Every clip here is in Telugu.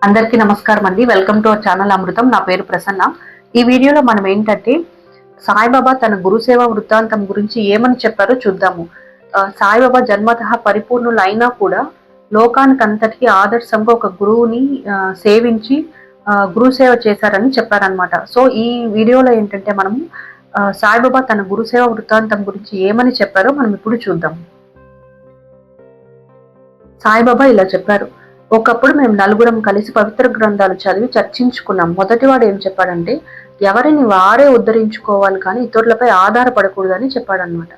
అందరికీ నమస్కారం అండి. వెల్కమ్ టు అవర్ ఛానల్ అమృతం. నా పేరు ప్రసన్న. ఈ వీడియోలో మనం ఏంటంటే సాయిబాబా తన గురుసేవ వృత్తాంతం గురించి ఏమని చెప్పారో చూద్దాము. సాయిబాబా జన్మతః పరిపూర్ణులు అయినా కూడా లోకానికంతటికి ఆదర్శంగా ఒక గురువుని సేవించి గురుసేవ చేశారని చెప్పారనమాట. సో ఈ వీడియోలో ఏంటంటే మనము సాయిబాబా తన గురుసేవ వృత్తాంతం గురించి ఏమని చెప్పారో మనం ఇప్పుడు చూద్దాం. సాయిబాబా ఇలా చెప్పారు. ఒకప్పుడు మేము నలుగురం కలిసి పవిత్ర గ్రంథాలు చదివి చర్చించుకున్నాం. మొదటివాడు ఏం చెప్పాడంటే, ఎవరిని వారే ఉద్ధరించుకోవాలి కానీ ఇతరులపై ఆధారపడకూడదని చెప్పాడనమాట.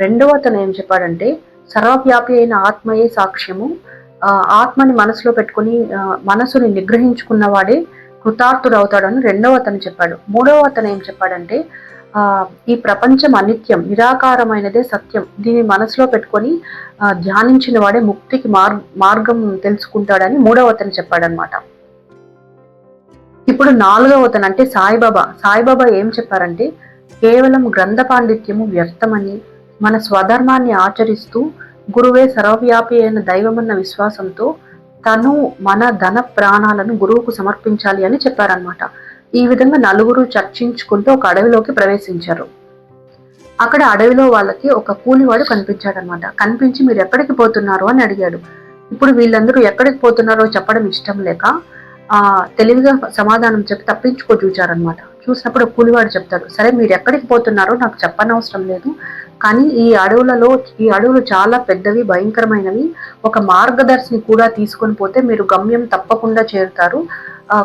రెండవ అతను ఏం చెప్పాడంటే, సర్వవ్యాపి అయిన ఆత్మయే సాక్ష్యము, ఆత్మని మనసులో పెట్టుకుని మనసుని నిగ్రహించుకున్న వాడే కృతార్థుడు అవుతాడని రెండవ అతను చెప్పాడు. మూడవ అతను ఏం చెప్పాడంటే, ఈ ప్రపంచం అనిత్యం, నిరాకారమైనదే సత్యం, దీన్ని మనసులో పెట్టుకొని ధ్యానించిన వాడే ముక్తికి మార్గం తెలుసుకుంటాడని మూడవ అతను చెప్పాడనమాట. ఇప్పుడు నాలుగవ అతను అంటే సాయిబాబా ఏం చెప్పారంటే, కేవలం గ్రంథ పాండిత్యము వ్యర్థమని, మన స్వధర్మాన్ని ఆచరిస్తూ గురువే సర్వవ్యాపి అయిన దైవమన్న విశ్వాసంతో తను మన ధన ప్రాణాలను గురువుకు సమర్పించాలి అని చెప్పారనమాట. ఈ విధంగా నలుగురు చర్చించుకుంటూ ఒక అడవిలోకి ప్రవేశించారు. అక్కడ అడవిలో వాళ్ళకి ఒక కూలివాడు కనిపించాడనమాట. కనిపించి మీరు ఎక్కడికి పోతున్నారు అని అడిగాడు. ఇప్పుడు వీళ్ళందరూ ఎక్కడికి పోతున్నారో చెప్పడం ఇష్టం లేక తెలివిగా సమాధానం చెప్పి తప్పించుకో చూచారనమాట. చూసినప్పుడు కూలివాడు చెప్తాడు, సరే మీరు ఎక్కడికి పోతున్నారో నాకు చెప్పనవసరం లేదు, కానీ ఈ అడవులు చాలా పెద్దవి, భయంకరమైనవి, ఒక మార్గదర్శిని కూడా తీసుకొని పోతే మీరు గమ్యం తప్పకుండా చేరుతారు,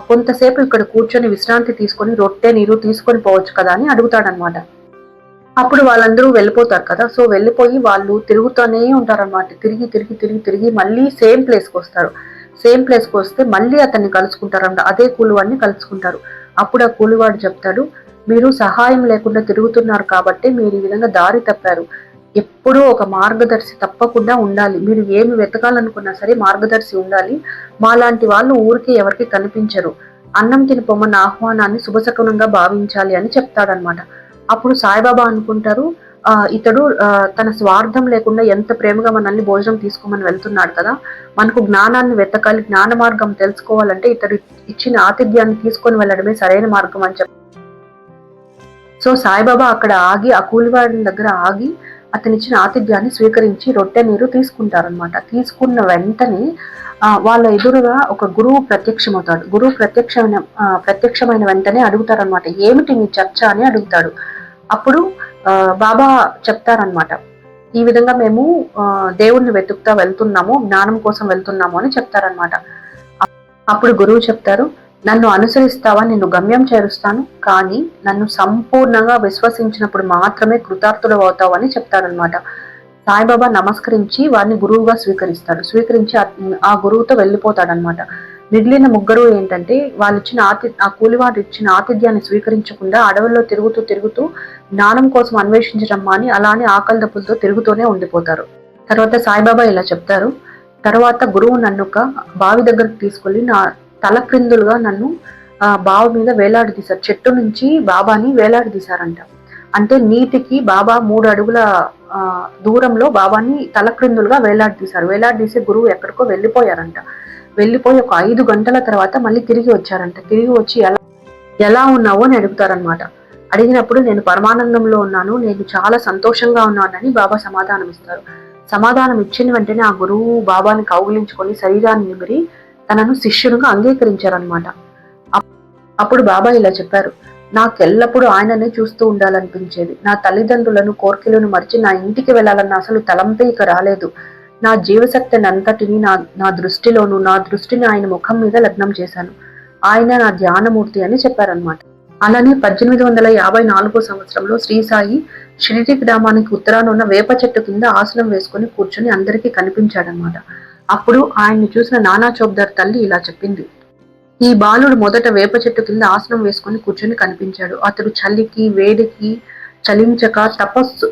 కొంతసేపు ఇక్కడ కూర్చొని విశ్రాంతి తీసుకొని రొట్టె నీరు తీసుకొని పోవచ్చు కదా అని అడుగుతాడనమాట. అప్పుడు వాళ్ళందరూ వెళ్ళిపోతారు కదా. సో వెళ్ళిపోయి వాళ్ళు తిరుగుతూనే ఉంటారనమాట. తిరిగి మళ్ళీ సేమ్ ప్లేస్కి వస్తారు. సేమ్ ప్లేస్కి వస్తే మళ్ళీ అతన్ని కలుసుకుంటారంట. అదే కూలివాడిని కలుసుకుంటారు. అప్పుడు ఆ కూలివాడు చెప్తాడు, మీరు సహాయం లేకుండా తిరుగుతున్నారు కాబట్టి మీరు ఈ విధంగా దారి తప్పారు. ఎప్పుడూ ఒక మార్గదర్శి తప్పకుండా ఉండాలి. మీరు ఏమి వెతకాలనుకున్నా సరే మార్గదర్శి ఉండాలి. మాలాంటి వాళ్ళు ఊరికి ఎవరికి కనిపించరు. అన్నం తిని పొమ్మన్న ఆహ్వానాన్ని శుభశకునంగా భావించాలి అని చెప్తాడనమాట. అప్పుడు సాయిబాబా అనుకుంటారు, ఇతడు తన స్వార్థం లేకుండా ఎంత ప్రేమగా మనల్ని భోజనం తీసుకోమని వెళ్తున్నాడు కదా, మనకు జ్ఞానాన్ని వెతకాలి, జ్ఞాన మార్గం తెలుసుకోవాలంటే ఇతడు ఇచ్చిన ఆతిథ్యాన్ని తీసుకొని వెళ్ళడమే సరైన మార్గం అని చెప్పి, సో సాయిబాబా అక్కడ ఆగి ఆ కూలివాడి దగ్గర ఆగి అతనిచ్చిన ఆతిథ్యాన్ని స్వీకరించి రొట్టె నీరు తీసుకుంటారనమాట. తీసుకున్న వెంటనే వాళ్ళ ఎదురుగా ఒక గురువు ప్రత్యక్షమవుతాడు. గురువు ప్రత్యక్షమైన వెంటనే అడుగుతారనమాట, ఏమిటి మీ చర్చ అని అడుగుతాడు. అప్పుడు బాబా చెప్తారనమాట, ఈ విధంగా మేము దేవుణ్ణి వెతుకుతా వెళ్తున్నాము, జ్ఞానం కోసం వెళ్తున్నాము అని చెప్తారనమాట. అప్పుడు గురువు చెప్తారు, నన్ను అనుసరిస్తావా, నిన్ను గమ్యం చేరుస్తాను, కానీ నన్ను సంపూర్ణంగా విశ్వసించినప్పుడు మాత్రమే కృతార్థుడు అవుతావు అని చెప్తాడనమాట. సాయిబాబా నమస్కరించి వారిని గురువుగా స్వీకరించి ఆ గురువుతో వెళ్ళిపోతాడనమాట. మిగిలిన ముగ్గురు ఏంటంటే వాళ్ళు ఇచ్చిన ఆ కూలివాడు ఇచ్చిన ఆతిథ్యాన్ని స్వీకరించకుండా అడవుల్లో తిరుగుతూ జ్ఞానం కోసం అన్వేషించడం అని అలానే ఆకలి దప్పులతో తిరుగుతూనే ఉండిపోతారు. తర్వాత సాయిబాబా ఇలా చెప్తారు, తర్వాత గురువు నన్ను ఒక బావి దగ్గరకు తీసుకెళ్లి నా తల క్రిందులుగా నన్ను బావి మీద వేలాడదీశారు. చెట్టు నుంచి బాబాని వేలాడదీశారంట. అంటే నీటికి బాబా 3 అడుగుల దూరంలో బాబాని తల క్రిందులుగా వేలాడదీసి గురువు ఎక్కడికో వెళ్ళిపోయారంట. వెళ్ళిపోయి ఒక 5 గంటల తర్వాత మళ్ళీ తిరిగి వచ్చారంట. తిరిగి వచ్చి ఎలా ఉన్నావు అని అడుగుతారనమాట. అడిగినప్పుడు నేను పరమానందంలో ఉన్నాను, నేను చాలా సంతోషంగా ఉన్నానని బాబా సమాధానం ఇస్తారు. సమాధానం ఇచ్చిన వెంటనే ఆ గురువు బాబాని కౌగిలించుకొని శరీరాన్ని నిమిరి తనను శిష్యునిగా అంగీకరించారనమాట. అప్పుడు బాబా ఇలా చెప్పారు, నాకెల్లప్పుడూ ఆయననే చూస్తూ ఉండాలనిపించేది. నా తల్లిదండ్రులను కోర్కెలను మరిచి నా ఇంటికి వెళ్ళాలన్న అసలు తలంపే ఇక రాలేదు. నా జీవశక్తిని అంతటిని నా దృష్టిని ఆయన ముఖం మీద లగ్నం చేశాను. ఆయన నా ధ్యానమూర్తి అని చెప్పారనమాట. అలానే 1854 సంవత్సరంలో శ్రీ సాయి షిరిడి గ్రామానికి ఉత్తరాన ఉన్న వేప చెట్టు కింద ఆసనం వేసుకుని కూర్చొని అందరికీ కనిపించాడనమాట. అప్పుడు ఆయన్ని చూసిన నానా చౌక్దార్ తల్లి ఇలా చెప్పింది, ఈ బాలుడు మొదట వేప చెట్టు కింద ఆసనం వేసుకుని కూర్చొని కనిపించాడు. అతడు చలికి వేడికి చలించక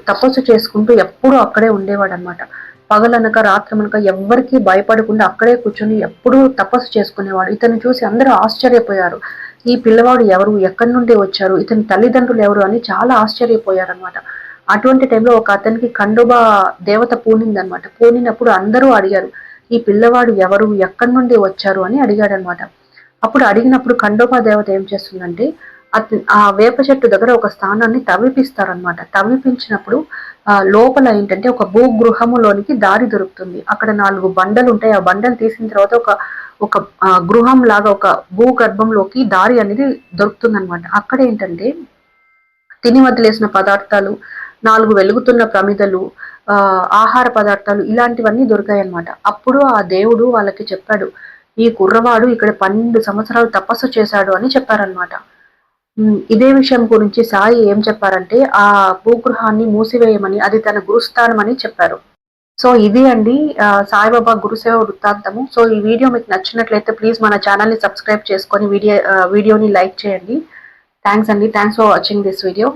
తపస్సు చేసుకుంటూ ఎప్పుడూ అక్కడే ఉండేవాడు అనమాట. పగలనక రాత్రమనక ఎవ్వరికీ భయపడకుండా అక్కడే కూర్చొని ఎప్పుడూ తపస్సు చేసుకునేవాడు. ఇతను చూసి అందరూ ఆశ్చర్యపోయారు. ఈ పిల్లవాడు ఎవరు, ఎక్కడి నుండి వచ్చారు, ఇతని తల్లిదండ్రులు ఎవరు అని చాలా ఆశ్చర్యపోయారనమాట. అటువంటి టైంలో ఒక అతనికి ఖండోబా దేవత పూనిందనమాట. పూనినప్పుడు అందరూ అడిగారు, ఈ పిల్లవాడు ఎవరు, ఎక్కడి నుండి వచ్చారు అని అడిగాడనమాట. అప్పుడు అడిగినప్పుడు ఖండోబా దేవత ఏం చేస్తుందంటే ఆ వేప చెట్టు దగ్గర ఒక స్థానాన్ని తవ్విపిస్తారనమాట. తవ్విపించినప్పుడు లోపల ఏంటంటే ఒక భూగృహములోనికి దారి దొరుకుతుంది. అక్కడ 4 బండలుంటాయి. ఆ బండలు తీసిన తర్వాత ఒక ఒక గృహం లాగా ఒక భూగర్భంలోకి దారి అనేది దొరుకుతుందనమాట. అక్కడేంటంటే తిని వదిలేసిన పదార్థాలు, 4 వెలుగుతున్న ప్రమిదలు, ఆహార పదార్థాలు ఇలాంటివన్నీ దొరికాయన్నమాట. అప్పుడు ఆ దేవుడు వాళ్ళకి చెప్పాడు, "ఈ కుర్రవాడు ఇక్కడ 12 సంవత్సరాలు తపస్సు చేశాడు" అని చెప్పారన్నమాట. ఇదే విషయం గురించి సాయి ఏం చెప్పారంటే, ఆ భూగృహాన్ని మూసివేయమని, అది తన గురుస్థానం అని చెప్పారు. సో ఇది అండి సాయిబాబా గురుసేవ వృత్తాంతము. సో ఈ వీడియో మీకు నచ్చినట్లయితే ప్లీజ్ మన ఛానల్‌ని సబ్స్క్రైబ్ చేసుకొని వీడియోని లైక్ చేయండి. థాంక్స్ అండి. Thanks for watching this video.